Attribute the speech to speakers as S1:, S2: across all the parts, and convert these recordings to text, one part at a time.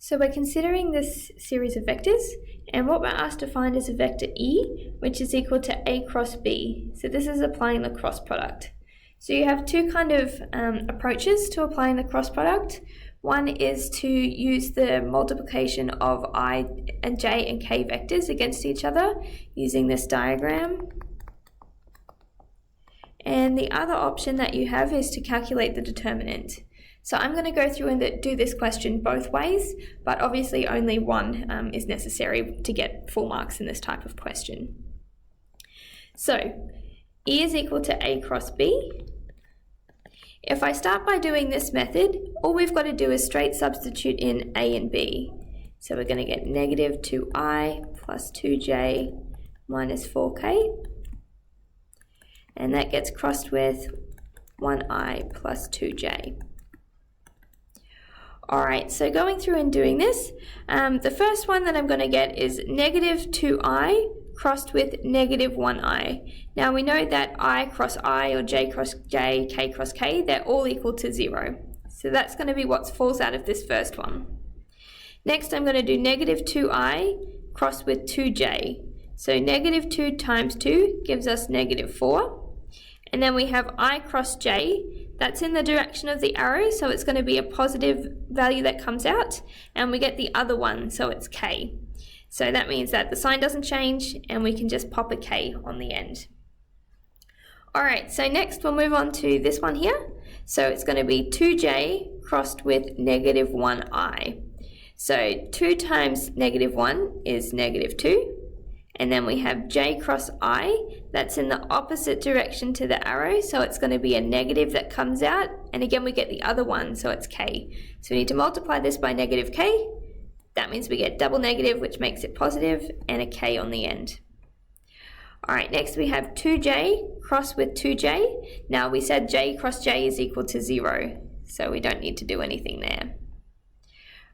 S1: So we're considering this series of vectors, and what we're asked to find is a vector E, which is equal to A cross B. So this is applying the cross product. So you have two kind of approaches to applying the cross product. One is to use the multiplication of I and J and K vectors against each other using this diagram. And the other option that you have is to calculate the determinant. So I'm going to go through and do this question both ways, but obviously only one is necessary to get full marks in this type of question. So E is equal to A cross B. If I start by doing this method, all we've got to do is straight substitute in A and B. So we're going to get negative 2I plus 2J minus 4K. And that gets crossed with 1I plus 2J. Alright, so going through and doing this, the first one that I'm going to get is negative 2I crossed with negative 1I. Now we know that I cross I or J cross J, K cross K, they're all equal to 0. So that's going to be what falls out of this first one. Next I'm going to do negative 2I crossed with 2J. So negative 2 times 2 gives us negative 4. And then we have I cross J, that's in the direction of the arrow, so it's going to be a positive value that comes out, and we get the other one, so it's K. So that means that the sign doesn't change, and we can just pop a K on the end. Alright, so next we'll move on to this one here. So it's going to be 2J crossed with negative 1I. So 2 times negative 1 is negative 2. And then we have J cross I, that's in the opposite direction to the arrow, so it's going to be a negative that comes out, and again we get the other one, so it's K. So we need to multiply this by negative K, that means we get double negative, which makes it positive, and a K on the end. Alright, next we have 2J crossed with 2J. Now we said J cross J is equal to 0, so we don't need to do anything there.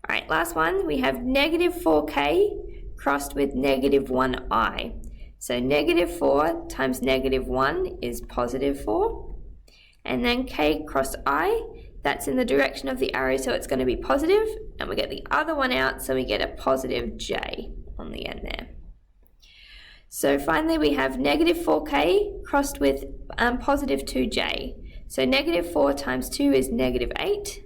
S1: Alright, last one, we have negative 4K crossed with negative 1I. So negative 4 times negative 1 is positive 4. And then K cross I, that's in the direction of the arrow, so it's going to be positive. And we get the other one out, so we get a positive J on the end there. So finally we have negative 4K crossed with positive 2J. So negative 4 times 2 is negative 8.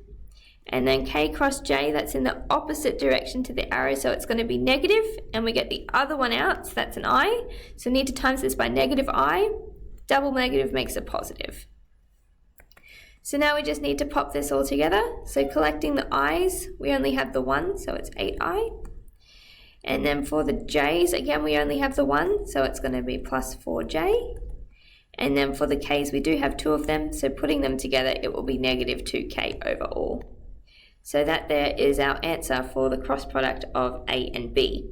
S1: And then K cross J, that's in the opposite direction to the arrow, so it's going to be negative, and we get the other one out, so that's an I. So we need to times this by negative I. Double negative makes a positive. So now we just need to pop this all together. So collecting the I's, we only have the 1, so it's 8I. And then for the J's, again, we only have the 1, so it's going to be plus 4J. And then for the K's, we do have 2 of them, so putting them together, it will be negative 2K over all. So that there is our answer for the cross product of A and B.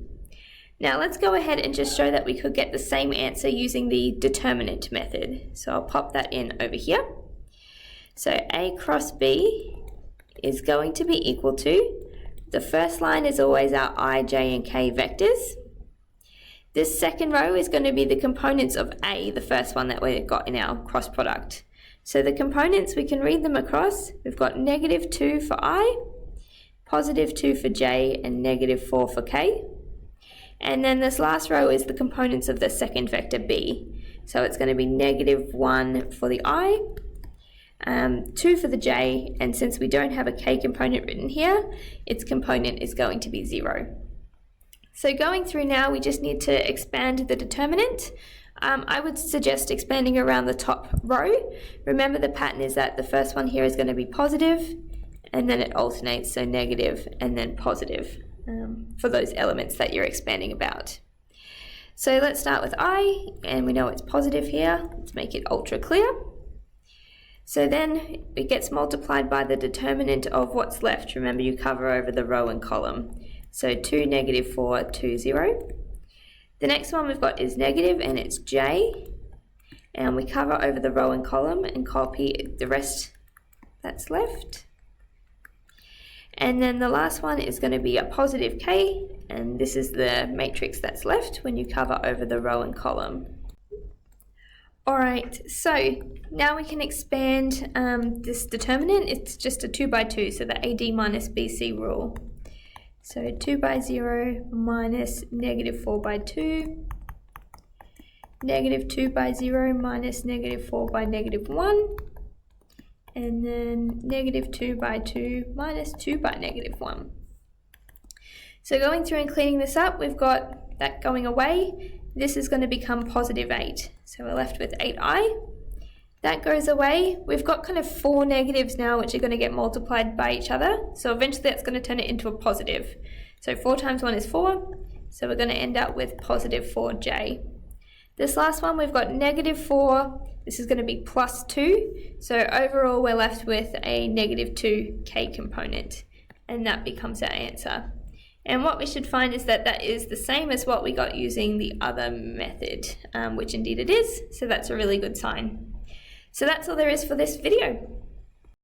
S1: Now let's go ahead and just show that we could get the same answer using the determinant method. So I'll pop that in over here. So A cross B is going to be equal to, the first line is always our I, J and K vectors. This second row is going to be the components of A, the first one that we got in our cross product. So the components, we can read them across. We've got negative 2 for I, positive 2 for J, and negative 4 for K. And then this last row is the components of the second vector B. So it's going to be negative 1 for the I, 2 for the J, and since we don't have a K component written here, its component is going to be 0. So going through now, we just need to expand the determinant. I would suggest expanding around the top row. Remember the pattern is that the first one here is going to be positive, and then it alternates, so negative and then positive for those elements that you're expanding about. So let's start with I, and we know it's positive here. Let's make it ultra clear. So then it gets multiplied by the determinant of what's left. Remember, you cover over the row and column. So 2, negative 4, 2, 0. The next one we've got is negative, and it's J, and we cover over the row and column and copy the rest that's left. And then the last one is going to be a positive K, and this is the matrix that's left when you cover over the row and column. Alright, so now we can expand this determinant. It's just a 2 by 2, so the AD minus BC rule. So 2 by 0 minus negative 4 by 2. Negative 2 by 0 minus negative 4 by negative 1. And then negative 2 by 2 minus 2 by negative 1. So going through and cleaning this up, we've got that going away. This is going to become positive 8. So we're left with 8i. That goes away. We've got kind of 4 negatives now, which are going to get multiplied by each other. So eventually that's going to turn it into a positive. So 4 times 1 is 4. So we're going to end up with positive 4j. This last one, we've got negative 4. This is going to be plus 2. So overall, we're left with a negative 2k component. And that becomes our answer. And what we should find is that that is the same as what we got using the other method, which indeed it is. So that's a really good sign. So that's all there is for this video.